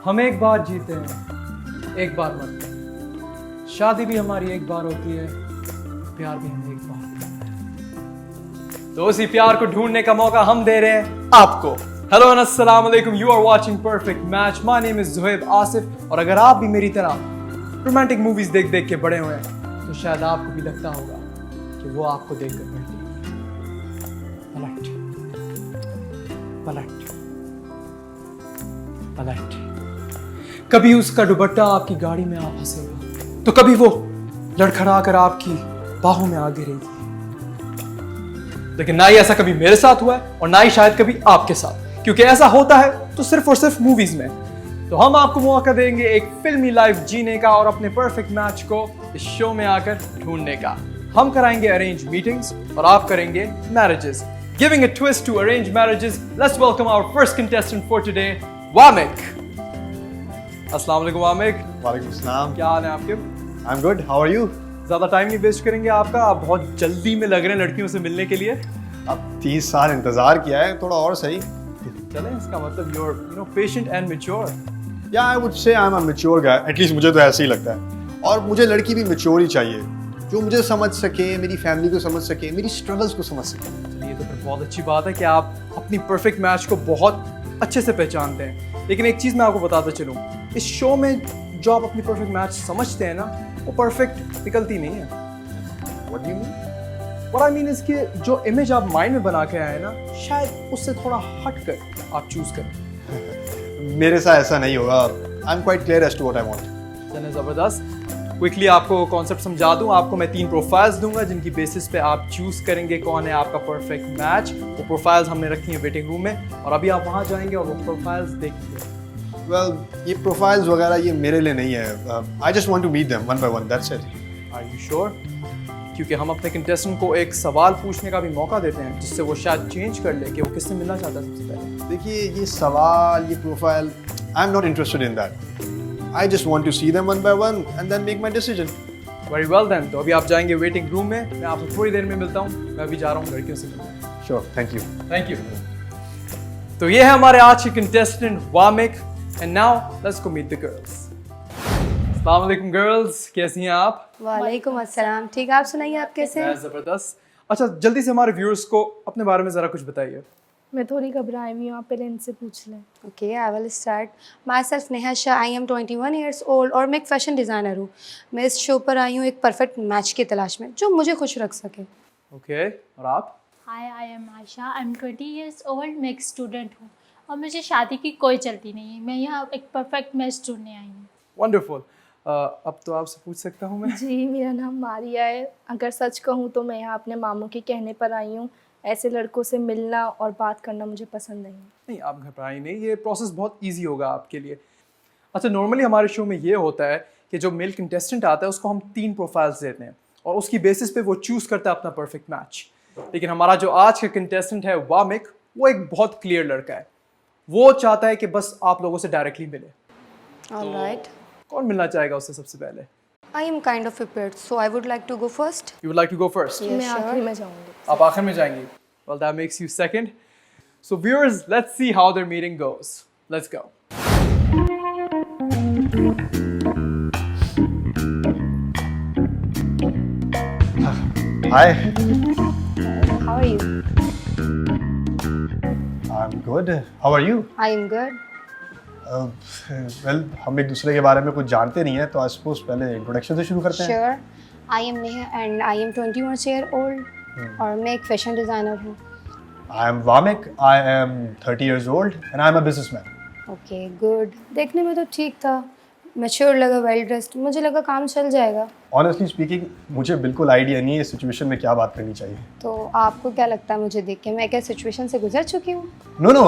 हम एक बार जीते हैं, एक बार मरते हैं। शादी भी हमारी एक बार होती है, प्यार भी हम एक बार करते हैं। तो उसी प्यार को ढूंढने का मौका हम दे रहे हैं आपको। हेलो एंड अस्सलाम वालेकुम, you are watching perfect match. My name is Zuhaib Asif. और अगर आप भी मेरी तरह रोमांटिक मूवीज देख देख के बड़े हुए हैं तो शायद आपको भी लगता होगा कि वो आपको देखकर बैठी पलट पलट पलट। कभी उसका दुपट्टा आपकी गाड़ी में आप हंसेगा, तो कभी वो लड़खड़ा कर आपकी बाहों में आ गिरेगी। लेकिन ना ही ऐसा कभी मेरे साथ हुआ है और ना ही शायद कभी आपके साथ, क्योंकि ऐसा होता है तो सिर्फ और सिर्फ मूवीज में। तो हम आपको मौका देंगे एक फिल्मी लाइफ जीने का और अपने परफेक्ट मैच को इस शो में आकर ढूंढने का। हम कराएंगे अरेंज मीटिंग्स और आप करेंगे marriages. Giving a twist to arranged marriages, let's welcome our first contestant for today, Wamiq. अस्सलाम वालेकुम वामिक। वालेकुम सलाम। क्या हाल है आपके? I am good, how are you? ज्यादा टाइम नहीं वेस्ट करेंगे आपका, आप बहुत जल्दी में लग रहे हैं लड़कियों से मिलने के लिए। अब 30 साल इंतजार किया है, थोड़ा और सही। चलें, इसका मतलब you're patient and mature। या I would say I am a mature guy, at least मुझे तो ऐसे ही लगता है। और मुझे लड़की भी मैच्योर ही चाहिए, जो मुझे समझ सके, मेरी फैमिली को समझ सके, मेरी स्ट्रगल्स को समझ सके। चलिए, ये तो फिर बहुत अच्छी बात है कि आप अपनी परफेक्ट मैच को बहुत अच्छे से पहचानते हैं। लेकिन एक चीज़ मैं आपको बताता चलूँ, इस शो में जो आप अपनी परफेक्ट मैच समझते हैं ना, वो परफेक्ट निकलती नहीं है। What do you mean? What I mean is कि जो इमेज आप माइंड में बना के आए ना, शायद उससे थोड़ा हट कर आप चूज करें। मेरे साथ ऐसा नहीं होगा। I am quite clear as to what I want. चलें, ज़बरदस्त। क्विकली आपको कॉन्सेप्ट समझा दूं। आपको मैं 3 प्रोफाइल्स दूंगा जिनकी बेसिस पे आप चूज करेंगे कौन है आपका परफेक्ट मैच। वो प्रोफाइल्स हमने रखी हैं वेटिंग रूम में, और अभी आप वहां जाएंगे और वो प्रोफाइल्स देखेंगे। वेल, ये प्रोफाइल्स वगैरह ये मेरे लिए नहीं है। I just want to meet them one by one, that's it. Are you sure? क्योंकि हम अपने कंटेस्टेंट को एक सवाल पूछने का भी मौका देते हैं जिससे वो शायद चेंज कर ले कि वो किससे मिलना चाहता है सबसे पहले। देखिए, ये सवाल, ये profile, I am not interested in that. I just want to see them one by one and then make my decision. Very well then, तो अभी आप जाएंगे वेटिंग रूम में। मैं आपसे थोड़ी देर में मिलता हूँ। मैं अभी जा रहा हूँ लड़कियों से मिलने। Sure, thank you. Thank you. तो ये है हमारे आज के contestant Wamik. And now let's go meet the girls. अस्सलाम वालेकुम गर्ल्स, कैसी हैं आप? वालेकुम अस्सलाम। ठीक, आप सुनाइए, आप कैसे हैं? मैं ज़बरदस्त। अच्छा, जल्दी से हमारे व्यूअर्स को अपने बारे में ज़रा कुछ बताइए। मैं थोड़ी घबराई हुई हूँ, आप पहले इनसे पूछ लें। Okay, I will start. My self Neha Shah, I am 21 years old और मैं एक फ़ैशन डिज़ाइनर हूँ। मैं इस शो पर आई हूँ एक परफेक्ट मैच की तलाश में जो मुझे खुश रख सके। ओके, और आप? Hi, I am Ayesha, I am 20 years old. मैं एक स्टूडेंट हूँ और मुझे शादी की कोई चलती नहीं है। मैं यहाँ एक परफेक्ट मैच ढूंढने आई हूँ। वंडरफुल। अब तो आपसे पूछ सकता हूँ मैं? जी, मेरा नाम मारिया है। अगर सच कहूँ तो मैं यहाँ अपने मामू के कहने पर आई हूँ। ऐसे लड़कों से मिलना और बात करना मुझे पसंद नहीं। नहीं, आप घबराइए नहीं, ये प्रोसेस बहुत इजी होगा आपके लिए। अच्छा, नॉर्मली हमारे शो में ये होता है कि जो मेल कंटेस्टेंट आता है उसको हम 3 प्रोफाइल्स देते हैं और उसकी बेसिस पे वो चूज़ करता है अपना परफेक्ट मैच। लेकिन हमारा जो आज का कंटेस्टेंट है वामिक, वो एक बहुत क्लियर लड़का है। वो चाहता है कि बस आप लोगों से डायरेक्टली मिले। ऑलराइट। कौन मिलना चाहेगा उससे सबसे पहले? I am kind of prepared, so I would like to go first. You would like to go first? Yes, मैं आखिरी sure. में जाऊँगी। आप आखिर में जाएंगी? Well, that makes you second. So viewers, let's see how their meeting goes. Let's go. Hi. How are you? I am good, how are you? I am good. Well, हम एक दूसरे के बारे में कुछ जानते नहीं हैं, तो आई सपोज पहले इंट्रोडक्शन से शुरू करते हैं। Sure. I am Neha and I am 21 year old और मैं एक फ़ैशन डिज़ाइनर हूँ। I am Vamik. I am 30 years old and I am a businessman. Okay, good. देखने में तो ठीक था, मैच्योर लगा, वेल ड्रेस्ड। मुझे लगा काम चल जाएगा। Honestly speaking, मुझे बिल्कुल आइडिया नहीं है इस सिचुएशन में क्या बात करनी चाहिए। तो आपको क्या लगता है मुझे देख के मैं क्या सिचुएशन से गुजर चुकी हूँ? No, no,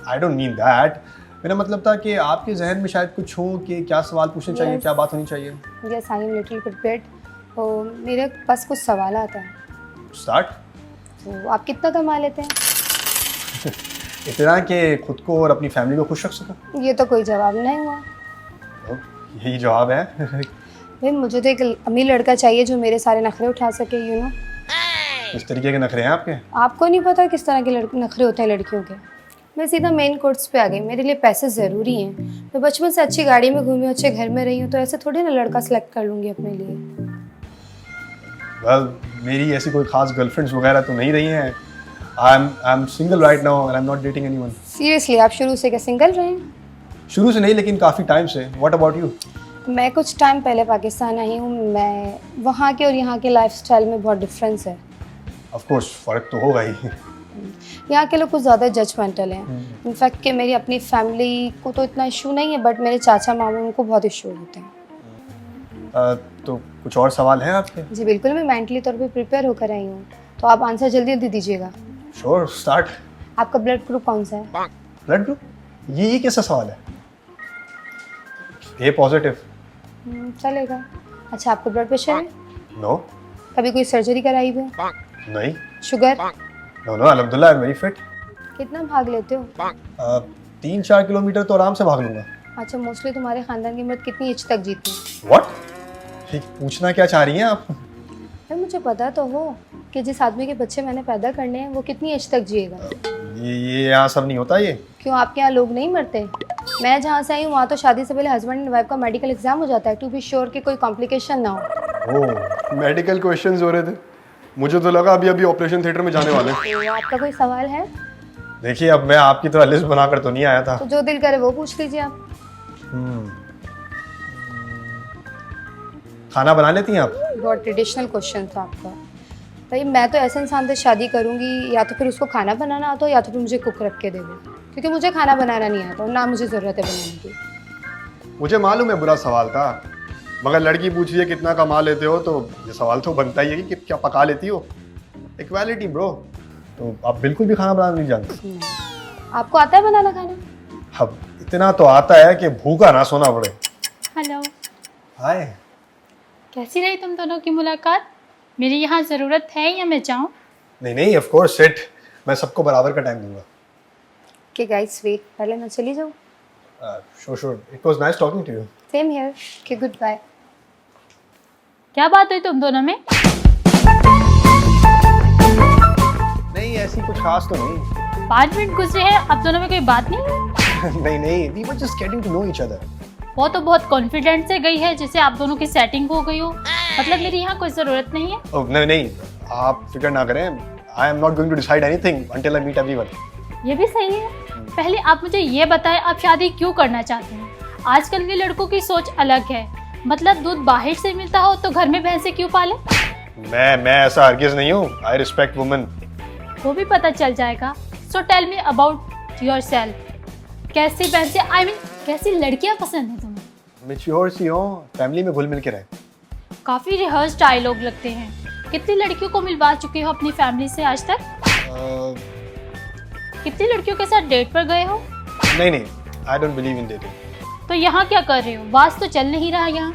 I don't mean that. मेरा मतलब था कि आपके जहन में शायद कुछ हो कि क्या सवाल पूछने चाहिए, Yes. क्या बात होनी चाहिए। Yes, I am little prepared. तो मेरे पास कुछ सवाल आता है। Start. तो आप कितना कमा लेते हैं? इतना कि खुद को और अपनी फैमिली को खुश रख सको। ये तो कोई जवाब नहीं हुआ। तो यही जवाब है। भाई, मुझे तो एक अमीर लड़का चाहिए जो मेरे सारे नखरे उठा सके, यू नो। इस तरीके के नखरे हैं आपके? आपको नहीं पता किस तरह के नखरे होते हैं लड़कियों के। मैं सीधा मेन कोर्स पे आ गई। मेरे लिए पैसे ज़रूरी हैं। मैं बचपन से अच्छी गाड़ी में घूमी हूँ, अच्छे घर में रही हूँ, तो ऐसे थोड़ी ना लड़का सेलेक्ट कर लूँगी अपने लिए। वेल मेरी ऐसी कोई खास गर्लफ्रेंड्स वगैरह तो नहीं रही हैं। I am single right now and I am not dating anyone. Seriously, आप शुरू से क्या सिंगल रहे हैं? शुरू से नहीं, लेकिन काफ़ी टाइम से। What about you? मैं कुछ टाइम पहले पाकिस्तान आई हूँ। मैं वहाँ के और यहाँ के लाइफस्टाइल में बहुत डिफरेंस है। ऑफ कोर्स फ़र्क तो होगा ही। यहाँ के लोग कुछ ज़्यादा जजमेंटल हैं। इनफैक्ट कि मेरी अपनी फैमिली को तो इतना इशू नहीं है, बट मेरे चाचा मामू उनको बहुत इशू होते हैं। तो कुछ और सवाल हैं आपके? जी बिल्कुल, मैं मेंटली तौर पे प्रिपेयर होकर आई हूँ, तो आप आंसर जल्दी जल्दी दीजिएगा। Sure, start. आपका ब्लड ग्रुप कौन सा है? Blood group? ये कैसा सवाल है? ए पॉजिटिव। चलेगा। अच्छा, आपका ब्लड प्रेशर है? नो। कभी कोई सर्जरी कराई हुई है? नहीं। शुगर? नो नो, अल्हम्दुलिल्लाह, आई एम वेरी फिट। कितना भाग लेते हो? 3-4 किलोमीटर तो आराम से भाग लूंगा। अच्छा, मोस्टली तुम्हारे खानदान की मर्द कितनी एज तक जीती है? व्हाट? ठीक, पूछना क्या चाह रही हैं आप? भाई मुझे पता तो हो कि जिस आदमी के बच्चे मैंने पैदा करने हैं वो कितनी एज तक जिएगा। ये यहाँ सब नहीं होता ये। क्यों, आपके यहाँ लोग नहीं मरते? मैं जहाँ से आई हूँ वहाँ तो शादी से पहले हस्बैंड एंड वाइफ का मेडिकल एग्जाम हो जाता है, टू बी श्योर कि कोई कॉम्प्लिकेशन ना हो। ओह, मेडिकल क्वेश्चंस हो रहे थे। मुझे तो लगा अभी ऑपरेशन थिएटर में जाने वाले हैं। तो आपका कोई सवाल है? देखिए, अब मैं आपकी तरह लिस्ट बनाकर तो नहीं आया था। तो जो दिल करे वो पूछ लीजिए आप। खाना बना लेती हैं आप? बहुत ट्रेडिशनल क्वेश्चन था आपका। भाई मैं तो ऐसे इंसान से शादी करूँगी या तो फिर उसको खाना बनाना आता हो या तो फिर मुझे कुक रख के दे दो, क्योंकि मुझे खाना बनाना नहीं आता और ना मुझे ज़रूरत है बनाने की। मुझे मालूम है बुरा सवाल था, मगर लड़की पूछ रही है कितना कमा लेते हो, तो ये सवाल तो बनता ही है कि क्या पका लेती हो। Equality bro. तो आप बिल्कुल भी खाना बनाना नहीं जानते? आपको आता है बनाना खाना? अब इतना तो आता है कि भूखा ना सोना पड़े। हेलो, हाय। कैसी रही तुम दोनों की मुलाकात? मेरी यहाँ ज़रूरत है या मैं जाऊँ? नहीं नहीं, ऑफ कोर्स सेट, मैं सबको बराबर का टाइम दूंगा। कि गाइस वेट, पहले मैं चली जाऊँ? Sure, it was nice talking to you. Same here. कि गुड बाय। क्या बात हुई तुम दोनों में? नहीं, ऐसी कुछ खास तो नहीं। 5 मिनट गुजरे हैं, अब दोनों में कोई बात नहीं? नहीं नहीं, we were just getting to know each other. वो तो बहुत कॉन्फिडेंट से गई है, जैसे आप दोनों की सेटिंग हो गई हो। मतलब मेरी यहाँ कोई ज़रूरत नहीं है? ओह नहीं नहीं, आप फिक्र ना करें। I am not going to decide anything until I meet everyone. ये भी सही है। पहले आप मुझे ये बताएं, आप शादी क्यों करना चाहते हैं? आजकल के लड़कों की सोच अलग है। मतलब दूध बाहर से मिलता हो तो घर में भैंसे क्यों पाले? मैं ऐसा हरगिज नहीं हूँ। I respect women. वो भी पता चल जाएगा। So tell me about yourself. कैसी भैंसे, आई मीन कैसी लड़कियां पसंद है तुम्हें? मैच्योर सी हो, फैमिली में घुल मिल के रहे। काफ़ी रिहर्स डायलॉग लगते हैं। कितनी लड़कियों को मिलवा चुके हो अपनी फैमिली से आज तक? कितनी लड़कियों के साथ डेट पर गए हो? नहीं नहीं, I don't believe in dating. तो यहाँ क्या कर रहे हो? बात तो चल नहीं रहा यहाँ।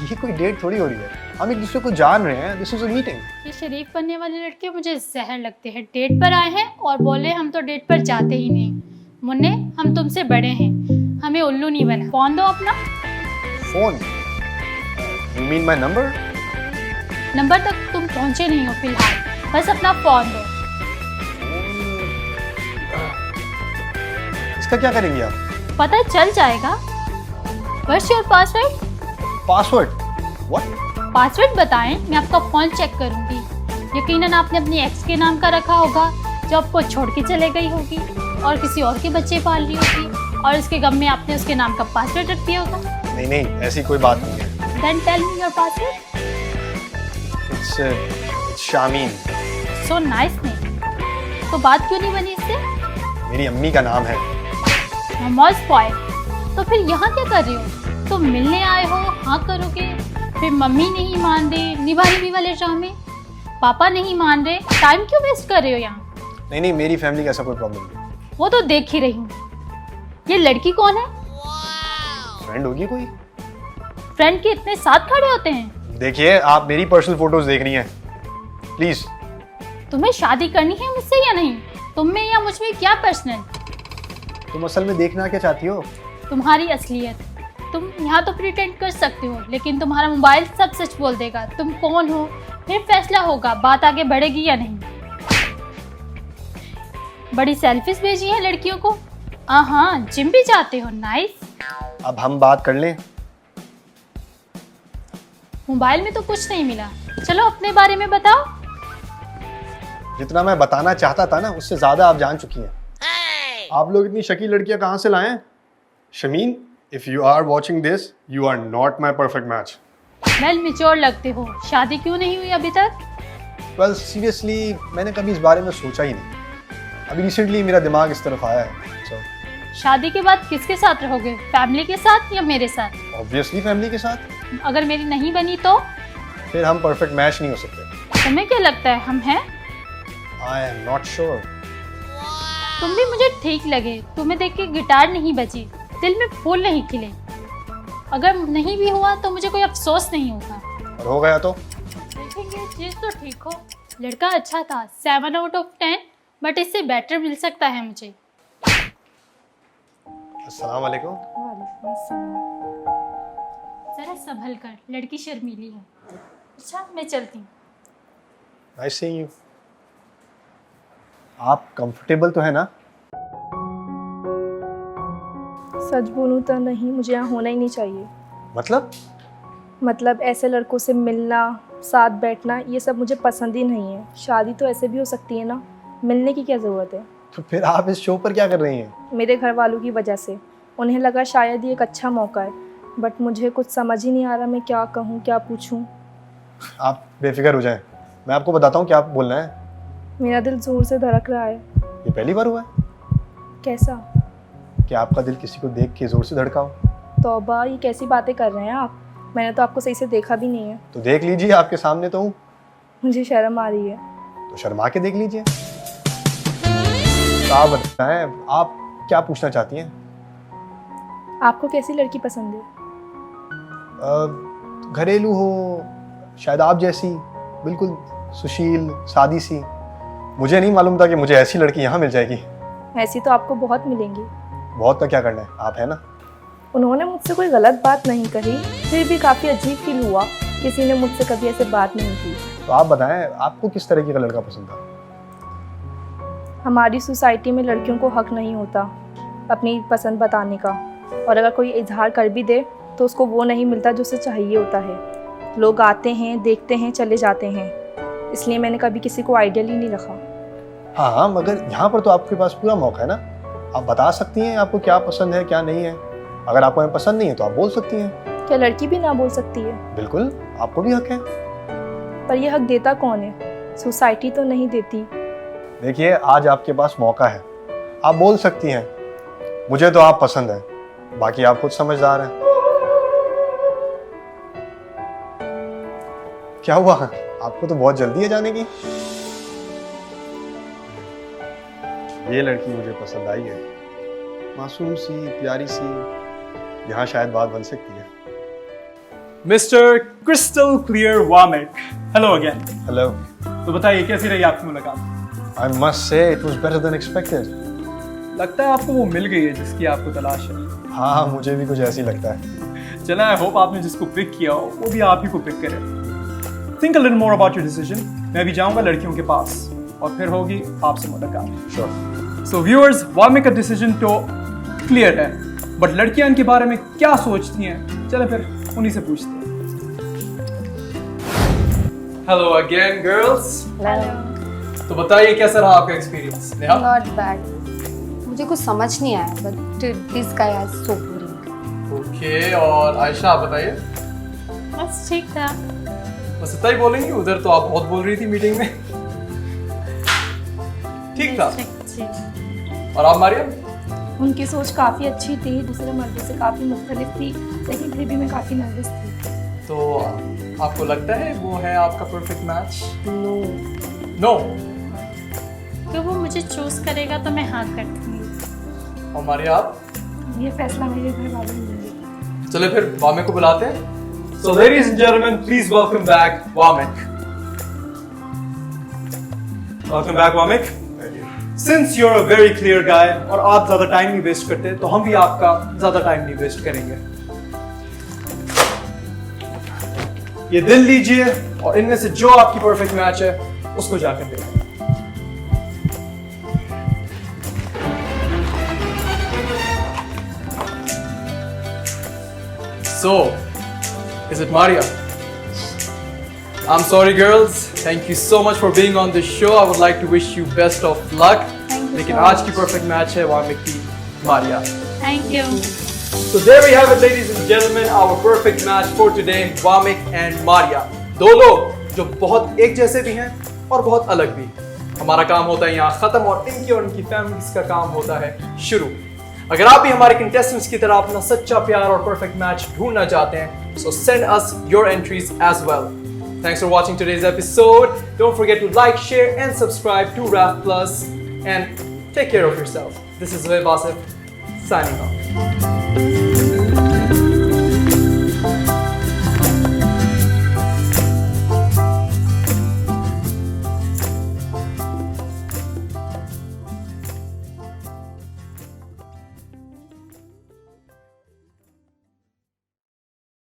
ये कोई डेट थोड़ी हो रही है, हम एक दूसरे को जान रहे हैं। This is a meeting. ये शरीफ बनने वाले लड़के मुझे जहर लगते हैं। डेट पर आए हैं और बोले हम तो डेट पर जाते ही नहीं। मुन्ने, हम तुमसे बड़े हैं, हमें उल्लू नहीं बना। फोन दो अपना। Phone? You mean my number? Number तक तुम पहुंचे नहीं हो फिलहाल, बस अपना फोन दो। इसका क्या करेंगे आप? पता चल जाएगा। What's your password? Password? What? Password बताएं, मैं आपका फ़ोन चेक करूंगी। यकीनन आपने अपनी एक्स के नाम का रखा होगा, जो आपको छोड़ के चले गई होगी और किसी और के बच्चे पाल रही होगी, और इसके गम में आपने उसके नाम का पासवर्ड रख दिया होगा। नहीं नहीं, ऐसी कोई बात नहीं है। Then tell me your password. It's Shameen. So nice name. तो बात क्यों नहीं बनी इससे? मेरी अम्मी का नाम है। मोमोज बॉय। तो फिर यहाँ क्या कर रहे हो? तो मिलने आए हो, हाँ करोगे, फिर मम्मी नहीं मान रही, निभाने वाले ड्रामे, पापा नहीं मान रहे, टाइम क्यों वेस्ट कर रहे हो यहाँ? नहीं नहीं, मेरी फैमिली का ऐसा कोई प्रॉब्लम नहीं। वो तो देख ही रही हूँ। ये लड़की कौन है? फ्रेंड होगी कोई। फ्रेंड के इतने साथ खड़े होते हैं? देखिए, आप मेरी पर्सनल फोटोज देख रही हैं, प्लीज। तुम्हें शादी करनी है मुझसे या नहीं? तुम में या मुझ में क्या पर्सनल? तुम असल में देखना क्या चाहती हो? तुम्हारी असलियत। तुम यहाँ तो प्रिटेंड कर सकते हो, लेकिन तुम्हारा मोबाइल सब सच बोल देगा। तुम कौन हो, फिर फैसला होगा बात आगे बढ़ेगी या नहीं। बड़ी सेल्फिश भेजी है लड़कियों को। हाँ, जिम भी जाते हो, नाइस। अब हम बात कर लें। मोबाइल में तो कुछ नहीं मिला, चलो अपने बारे में बताओ। जितना मैं बताना चाहता था ना, उससे ज्यादा आप जान चुकी हैं। आप लोग इतनी शकी लड़कियां कहाँ से लाए हैं? Shameen, if you are watching this, you are not my perfect match. Well mature लगते हो, शादी क्यों नहीं हुई अभी तक? वेल सीरियसली मैंने कभी इस बारे में सोचा ही नहीं। अभी रिसेंटली मेरा दिमाग इस तरफ आया है। सो शादी के बाद किसके साथ रहोगे, फैमिली के साथ या मेरे साथ? ऑब्वियसली फैमिली के साथ। अगर मेरी नहीं बनी तो? फिर हम परफेक्ट मैच नहीं हो सकते। तुम्हें क्या लगता है हम हैं? आई एम नॉट श्योर। तुम भी मुझे ठीक लगे, तुम्हें देख के गिटार नहीं बजी, दिल में फूल नहीं खिले। अगर नहीं भी हुआ तो मुझे कोई अफसोस नहीं होगा। और हो गया तो? देखेंगे, चीज तो ठीक हो। लड़का अच्छा था, 7 out of 10, बट इससे बेटर मिल सकता है मुझे। अस्सलाम वालेकुम। जरा संभल कर, लड़की शर्मीली है। अच्छा, मैं चलती हूँ। Nice seeing you. आप कंफर्टेबल तो है ना? सच बोलूँ तो नहीं, मुझे यहाँ होना ही नहीं चाहिए। मतलब ऐसे लड़कों से मिलना, साथ बैठना, ये सब मुझे पसंद ही नहीं है। शादी तो ऐसे भी हो सकती है ना, मिलने की क्या ज़रूरत है? तो फिर आप इस शो पर क्या कर रही हैं? मेरे घर वालों की वजह से। उन्हें लगा शायद ये एक अच्छा मौका है, बट मुझे कुछ समझ ही नहीं आ रहा मैं क्या कहूँ, क्या पूछूँ। आप बेफिक्र हो जाएं, मैं आपको बताता हूँ क्या बोलना है। मेरा दिल ज़ोर से धड़क रहा है। ये पहली बार हुआ है कैसा? कि आपका दिल किसी को देख के जोर से धड़का हो? तौबा, ये कैसी बातें कर रहे हैं आप? मैंने तो आपको सही से देखा भी नहीं है। तो देख लीजिए, आपके सामने तो हूँ। मुझे शर्म आ रही है। तो शर्मा के देख लीजिए। तो आप बताएं, आप क्या पूछना चाहती हैं? आपको कैसी लड़की पसंद है? घरेलू हो, शायद आप जैसी, बिल्कुल सुशील, सादी सी। मुझे नहीं मालूम था कि मुझे ऐसी लड़की यहाँ मिल जाएगी। ऐसी तो आपको बहुत मिलेंगी। बहुत का क्या करना है, आप है ना। उन्होंने मुझसे कोई गलत बात नहीं कही, फिर भी काफ़ी अजीब फील हुआ। किसी ने मुझसे कभी ऐसे बात नहीं की। तो आप बताएं, आपको किस तरीके का लड़का पसंद था? हमारी सोसाइटी में लड़कियों को हक नहीं होता अपनी पसंद बताने का, और अगर कोई इजहार कर भी दे तो उसको वो नहीं मिलता जो उसे चाहिए होता है। लोग आते हैं, देखते हैं, चले जाते हैं। इसलिए मैंने कभी किसी को आइडियल ही नहीं रखा। हाँ, मगर यहाँ पर तो आपके पास पूरा मौका है ना। आप बता सकती हैं आपको क्या पसंद है क्या नहीं है। अगर आपको पसंद नहीं है तो आप बोल सकती हैं। क्या लड़की भी ना बोल सकती है? बिल्कुल, आपको भी हक है। पर यह हक देता कौन है? सोसाइटी तो नहीं देती। देखिए, आज आपके पास मौका है, आप बोल सकती हैं मुझे तो आप पसंद है, बाकी आप खुद समझदार हैं। क्या हुआ, आपको तो बहुत जल्दी है जाने की। ये लड़की मुझे पसंद आई है, मासूम सी, प्यारी सी। यहाँ शायद बात बन सकती है। Mister crystal clear Wamik, hello again. Hello. तो बताइए कैसी रही आपकी मुलाकात? I must say it was better than expected. लगता है आपको वो मिल गई है जिसकी आपको तलाश है। हाँ, मुझे भी कुछ ऐसे ही लगता है। चला, आई होप आपने जिसको पिक किया हो वो भी आप ही को पिक करे। Think a little more about your decision. मैं भी जाऊंगा लड़कियों के पास और फिर होगी आपसे मुलाकात। Sure. सो व्यूअर्स, वामिक का डिसीजन तो क्लियर है, बट लड़कियां इनके बारे में क्या सोचती हैं, चले फिर उन्हीं से पूछते हैं। Hello again girls. तो बताइए कैसा रहा आपका एक्सपीरियंस? नेहा? Not bad. मुझे कुछ समझ नहीं आया, but this guy is so boring. Okay, और आयशा आप बताइए। बस ठीक था। बस इतना ही बोलेंगी? उधर तो आप बहुत बोल रही थी मीटिंग में। ठीक था। और आप मारियम? उनकी सोच काफ़ी अच्छी थी, दूसरे मर्दों से काफ़ी मुख्तलिफ थी, लेकिन फिर भी मैं काफ़ी नर्वस थी। तो आपको लगता है वो है आपका परफेक्ट मैच? नो। नो। तो वो मुझे चूज करेगा तो मैं हाँ कर दूंगी। और मारिया आप? ये फैसला मेरे घर वाले लेंगे। चले फिर वामिक को बुलाते हैं। So ladies and gentlemen, please welcome back Wamik. Welcome back Wamik. Since you are a very clear guy और आप ज्यादा टाइम नहीं वेस्ट करते, तो हम भी आपका ज्यादा टाइम नहीं वेस्ट करेंगे। ये दिल लीजिए और इनमें से जो आपकी परफेक्ट मैच है उसको जाकर देखें। So, is it Maria? I'm sorry girls. Thank you so much for being on the show. I would like to wish you best of luck. Thank you लेकिन so आज much. की perfect match है वामिक की Maria. Thank you. So there we have it, ladies and gentlemen, our perfect match for today, Vamik and Maria. दो लोग जो बहुत एक जैसे भी हैं और बहुत अलग भी। हमारा काम होता है यहाँ खत्म और इनकी और इनकी फैमिलीज का काम होता है शुरू। अगर आप भी हमारे कंटेस्टेंट्स की तरह अपना सच्चा प्यार और परफेक्ट मैच ढूंढना चाहते हैं, so send us your entries as well. Thanks for watching today's episode. Don't forget to like, share, and subscribe to Raf Plus. And take care of yourself. This is Zohaib Asif signing off.